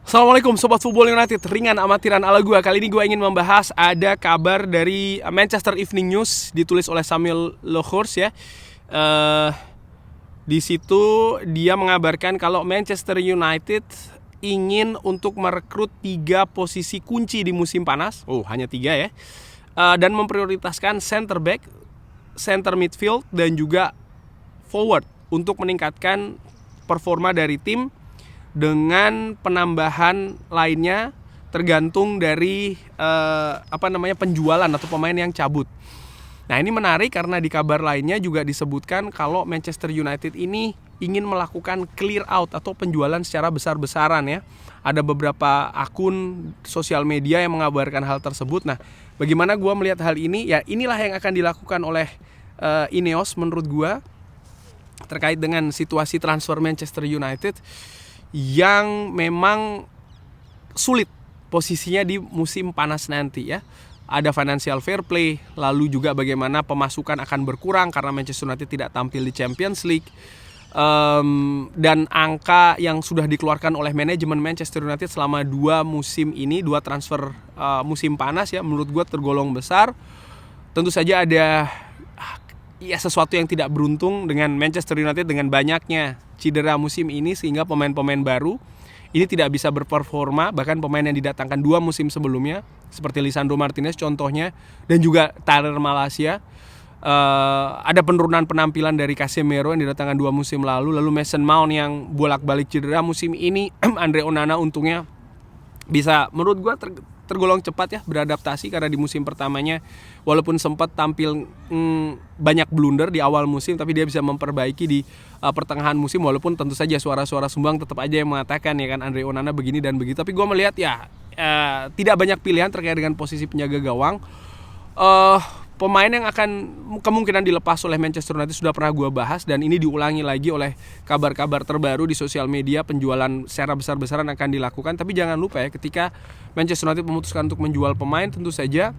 Assalamualaikum Sobat Football United, ringan amatiran ala gua. Kali ini gua ingin membahas ada kabar dari Manchester Evening News ditulis oleh Samuel Lokhorst ya. Di situ dia mengabarkan kalau Manchester United ingin untuk merekrut 3 posisi kunci di musim panas. Oh, hanya 3 ya. Dan memprioritaskan center back, center midfield dan juga forward untuk meningkatkan performa dari tim dengan penambahan lainnya tergantung dari penjualan atau pemain yang cabut. Nah, ini menarik karena di kabar lainnya juga disebutkan kalau Manchester United ini ingin melakukan clear out atau penjualan secara besar-besaran ya. Ada beberapa akun sosial media yang mengabarkan hal tersebut. Nah, bagaimana gue melihat hal ini? Ya, inilah yang akan dilakukan oleh Ineos menurut gue terkait dengan situasi transfer Manchester United yang memang sulit posisinya di musim panas nanti ya. Ada financial fair play, lalu juga bagaimana pemasukan akan berkurang karena Manchester United tidak tampil di Champions League. Dan angka yang sudah dikeluarkan oleh manajemen Manchester United selama 2 musim ini, 2 transfer musim panas ya, menurut gue tergolong besar. Tentu saja ada sesuatu yang tidak beruntung dengan Manchester United dengan banyaknya cedera musim ini sehingga pemain-pemain baru ini tidak bisa berperforma, bahkan pemain yang didatangkan 2 musim sebelumnya seperti Lisandro Martinez contohnya dan juga Tyler Malacia. Ada penurunan penampilan dari Casemiro yang didatangkan 2 musim lalu Mason Mount yang bolak-balik cedera musim ini. Andre Onana untungnya bisa menurut gue tergolong cepat ya beradaptasi karena di musim pertamanya walaupun sempat tampil banyak blunder di awal musim, tapi dia bisa memperbaiki di pertengahan musim, walaupun tentu saja suara-suara sumbang tetap aja yang mengatakan ya kan Andre Onana begini dan begitu. Tapi gue melihat ya tidak banyak pilihan terkait dengan posisi penjaga gawang. Pemain yang akan kemungkinan dilepas oleh Manchester United sudah pernah gue bahas dan ini diulangi lagi oleh kabar-kabar terbaru di sosial media. Penjualan secara besar-besaran akan dilakukan, tapi jangan lupa ya ketika Manchester United memutuskan untuk menjual pemain tentu saja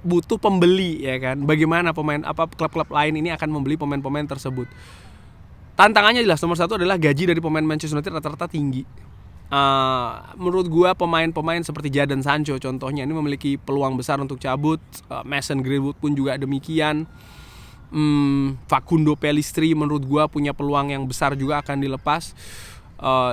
butuh pembeli ya kan. Bagaimana klub-klub lain ini akan membeli pemain-pemain tersebut. Tantangannya jelas nomor 1 adalah gaji dari pemain Manchester United rata-rata tinggi. Menurut gue pemain-pemain seperti Jadon Sancho contohnya ini memiliki peluang besar untuk cabut. Mason Greenwood pun juga demikian. Facundo Pellistri menurut gue punya peluang yang besar juga akan dilepas.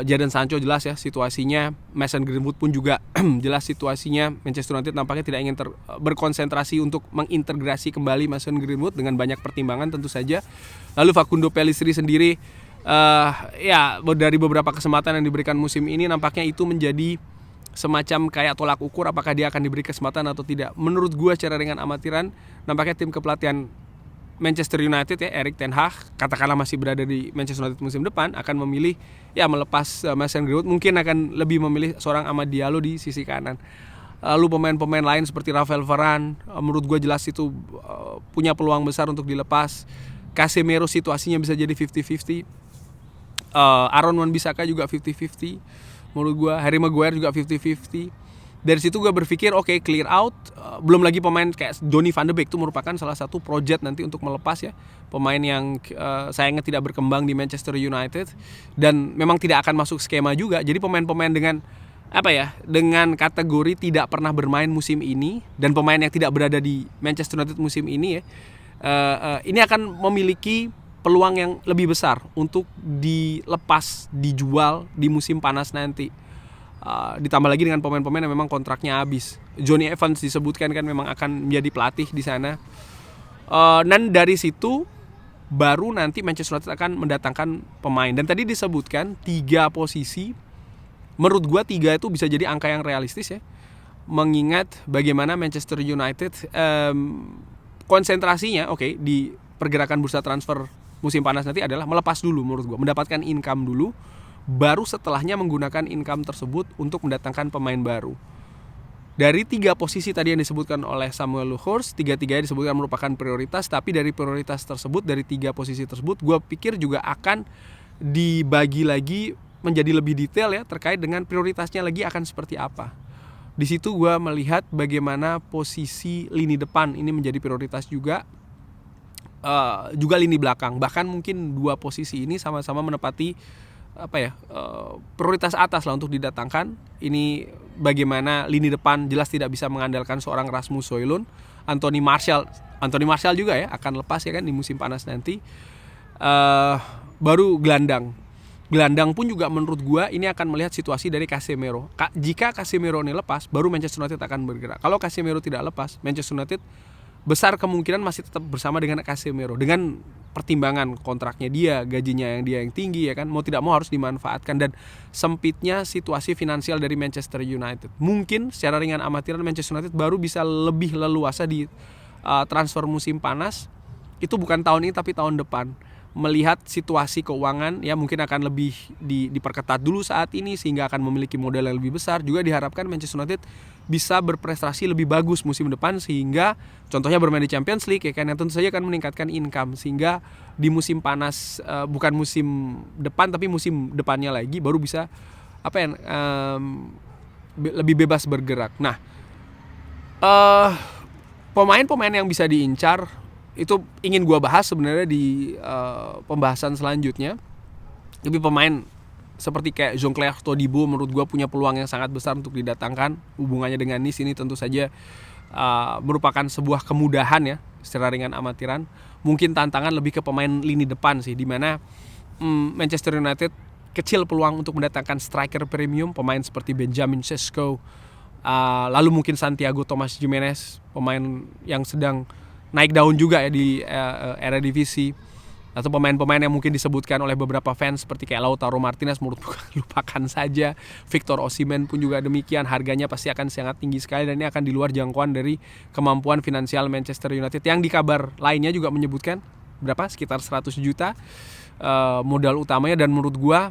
Jadon Sancho jelas ya situasinya. Mason Greenwood pun juga jelas situasinya. Manchester United nampaknya tidak ingin berkonsentrasi untuk mengintegrasi kembali Mason Greenwood dengan banyak pertimbangan tentu saja. Lalu Facundo Pellistri sendiri dari beberapa kesempatan yang diberikan musim ini nampaknya itu menjadi semacam kayak tolak ukur apakah dia akan diberi kesempatan atau tidak. Menurut gue secara ringan amatiran nampaknya tim kepelatihan Manchester United ya, Erik ten Hag katakanlah masih berada di Manchester United musim depan akan memilih ya melepas Mason Greenwood, mungkin akan lebih memilih seorang Amad Diallo di sisi kanan. Lalu pemain-pemain lain seperti Rafael Varane menurut gue jelas itu punya peluang besar untuk dilepas. Casemiro situasinya bisa jadi 50-50. Aaron Wan-Bissaka juga 50-50 menurut gue. Harry Maguire juga 50-50. Dari situ gue berpikir oke, clear out. Belum lagi pemain kayak Donny van de Beek itu merupakan salah satu project nanti untuk melepas ya pemain yang sayangnya tidak berkembang di Manchester United dan memang tidak akan masuk skema juga. Jadi pemain-pemain dengan dengan kategori tidak pernah bermain musim ini dan pemain yang tidak berada di Manchester United musim ini ya, ini akan memiliki peluang yang lebih besar untuk dilepas, dijual di musim panas nanti. Ditambah lagi dengan pemain-pemain yang memang kontraknya habis. Johnny Evans disebutkan kan memang akan menjadi pelatih di sana. Dan dari situ baru nanti Manchester United akan mendatangkan pemain. Dan tadi disebutkan 3 posisi. Menurut gua 3 itu bisa jadi angka yang realistis ya. Mengingat bagaimana Manchester United konsentrasinya di pergerakan bursa transfer musim panas nanti adalah melepas dulu menurut gue, mendapatkan income dulu, baru setelahnya menggunakan income tersebut untuk mendatangkan pemain baru. Dari 3 posisi tadi yang disebutkan oleh Samuel Lokhorst, 3-3 disebutkan merupakan prioritas, tapi dari prioritas tersebut, dari 3 posisi tersebut, gue pikir juga akan dibagi lagi menjadi lebih detail ya terkait dengan prioritasnya lagi akan seperti apa. Di situ gue melihat bagaimana posisi lini depan ini menjadi prioritas juga. Juga lini belakang, bahkan mungkin 2 posisi ini sama-sama menepati prioritas atas lah untuk didatangkan. Ini bagaimana lini depan jelas tidak bisa mengandalkan seorang Rasmus Højlund. Anthony Martial juga ya akan lepas ya kan di musim panas nanti. Baru gelandang pun juga menurut gua ini akan melihat situasi dari Casemiro. Jika Casemiro ini lepas, baru Manchester United akan bergerak. Kalau Casemiro tidak lepas, Manchester United besar kemungkinan masih tetap bersama dengan Casemiro dengan pertimbangan kontraknya dia, gajinya yang tinggi ya kan, mau tidak mau harus dimanfaatkan, dan sempitnya situasi finansial dari Manchester United. Mungkin secara ringan amatiran Manchester United baru bisa lebih leluasa di transfer musim panas itu bukan tahun ini tapi tahun depan. Melihat situasi keuangan ya mungkin akan lebih diperketat dulu saat ini sehingga akan memiliki modal yang lebih besar. Juga diharapkan Manchester United bisa berprestasi lebih bagus musim depan sehingga contohnya bermain di Champions League ya kan, yang tentu saja akan meningkatkan income sehingga di musim panas bukan musim depan tapi musim depannya lagi baru bisa lebih bebas bergerak. Nah, pemain-pemain yang bisa diincar itu ingin gue bahas sebenarnya di pembahasan selanjutnya. Tapi pemain seperti kayak Jean-Claire Todibo menurut gue punya peluang yang sangat besar untuk didatangkan. Hubungannya dengan Nice ini tentu saja merupakan sebuah kemudahan ya secara ringan amatiran. Mungkin tantangan lebih ke pemain lini depan sih, dimana Manchester United kecil peluang untuk mendatangkan striker premium, pemain seperti Benjamin Sesko, lalu mungkin Santiago Thomas Jimenez, pemain yang sedang naik daun juga ya di Eredivisie, atau pemain-pemain yang mungkin disebutkan oleh beberapa fans seperti kayak Lautaro Martinez menurutku lupakan saja. Victor Osimhen pun juga demikian, harganya pasti akan sangat tinggi sekali dan ini akan di luar jangkauan dari kemampuan finansial Manchester United, yang di kabar lainnya juga menyebutkan sekitar 100 juta modal utamanya. Dan menurut gua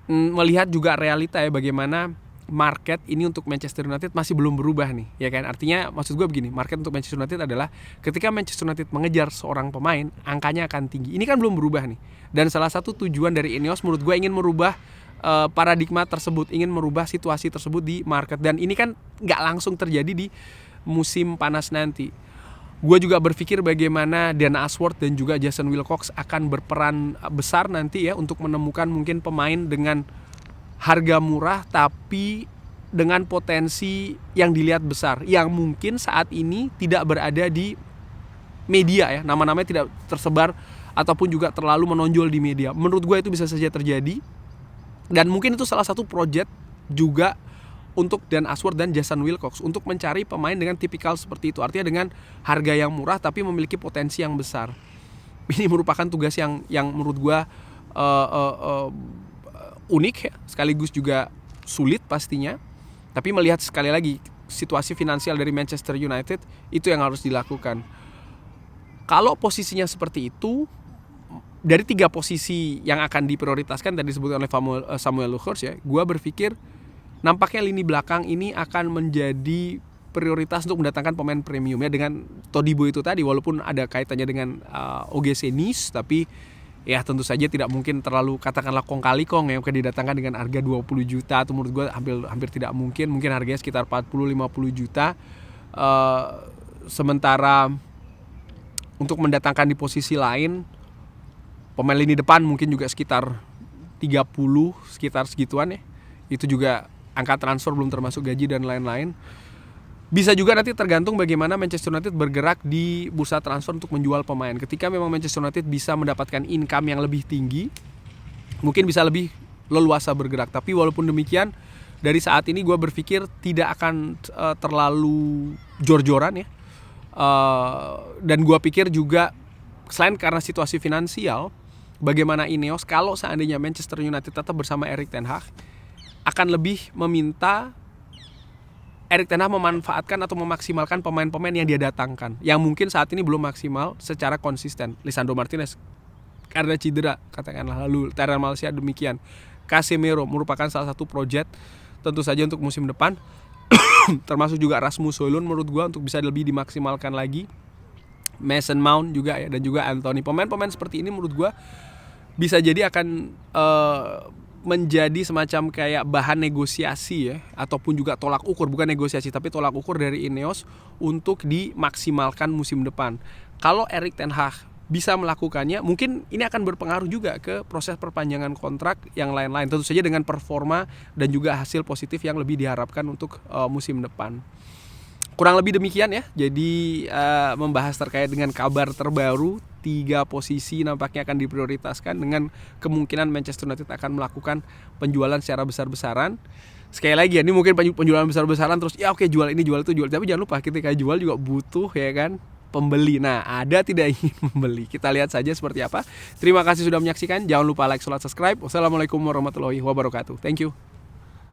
melihat juga realita ya bagaimana market ini untuk Manchester United masih belum berubah nih, ya kan? Artinya maksud gue begini, market untuk Manchester United adalah ketika Manchester United mengejar seorang pemain, angkanya akan tinggi. Ini kan belum berubah nih. Dan salah satu tujuan dari Ineos menurut gue ingin merubah paradigma tersebut, ingin merubah situasi tersebut di market. Dan ini kan nggak langsung terjadi di musim panas nanti. Gue juga berpikir bagaimana Dan Ashworth dan juga Jason Wilcox akan berperan besar nanti ya untuk menemukan mungkin pemain dengan harga murah tapi dengan potensi yang dilihat besar, yang mungkin saat ini tidak berada di media ya, nama-namanya tidak tersebar ataupun juga terlalu menonjol di media. Menurut gue itu bisa saja terjadi, dan mungkin itu salah satu project juga untuk Dan Ashworth dan Jason Wilcox untuk mencari pemain dengan tipikal seperti itu, artinya dengan harga yang murah tapi memiliki potensi yang besar. Ini merupakan tugas yang menurut gue unik ya, sekaligus juga sulit pastinya. Tapi melihat sekali lagi situasi finansial dari Manchester United, itu yang harus dilakukan. Kalau posisinya seperti itu, dari 3 posisi yang akan diprioritaskan tadi disebutkan oleh Samuel Luchers ya, gue berpikir nampaknya lini belakang ini akan menjadi prioritas untuk mendatangkan pemain premium ya, dengan Todibo itu tadi, walaupun ada kaitannya dengan OGC Nice, tapi ya tentu saja tidak mungkin terlalu katakanlah kong kali kong yang didatangkan dengan harga 20 juta atau menurut gue hampir tidak mungkin harganya sekitar 40-50 juta. Sementara untuk mendatangkan di posisi lain pemain lini depan mungkin juga sekitar 30, sekitar segituan ya. Itu juga angka transfer belum termasuk gaji dan lain-lain. Bisa juga nanti tergantung bagaimana Manchester United bergerak di bursa transfer untuk menjual pemain. Ketika memang Manchester United bisa mendapatkan income yang lebih tinggi, mungkin bisa lebih leluasa bergerak. Tapi walaupun demikian, dari saat ini gue berpikir tidak akan terlalu jor-joran ya. Dan gue pikir juga selain karena situasi finansial, bagaimana Ineos kalau seandainya Manchester United tetap bersama Erik ten Hag akan lebih meminta Erik ten Hag memanfaatkan atau memaksimalkan pemain-pemain yang dia datangkan, yang mungkin saat ini belum maksimal secara konsisten. Lisandro Martinez karena cedera katakanlah, lalu Tyrell Malacia demikian. Casemiro merupakan salah satu project tentu saja untuk musim depan. Termasuk juga Rasmus Højlund menurut gue untuk bisa lebih dimaksimalkan lagi. Mason Mount juga ya, dan juga Anthony. Pemain-pemain seperti ini menurut gue bisa jadi akan menjadi semacam kayak bahan negosiasi ya, ataupun juga tolak ukur, bukan negosiasi tapi tolak ukur dari Ineos untuk dimaksimalkan musim depan. Kalau Erik ten Hag bisa melakukannya, mungkin ini akan berpengaruh juga ke proses perpanjangan kontrak yang lain-lain. Tentu saja dengan performa dan juga hasil positif yang lebih diharapkan untuk musim depan. Kurang lebih demikian ya. Jadi membahas terkait dengan kabar terbaru, 3 posisi nampaknya akan diprioritaskan dengan kemungkinan Manchester United akan melakukan penjualan secara besar-besaran. Sekali lagi ya, ini mungkin penjualan besar-besaran terus ya oke, jual ini jual itu jual, tapi jangan lupa ketika jual juga butuh ya kan pembeli. Nah, ada tidak ingin membeli. Kita lihat saja seperti apa. Terima kasih sudah menyaksikan. Jangan lupa like, subscribe. Wassalamualaikum warahmatullahi wabarakatuh. Thank you.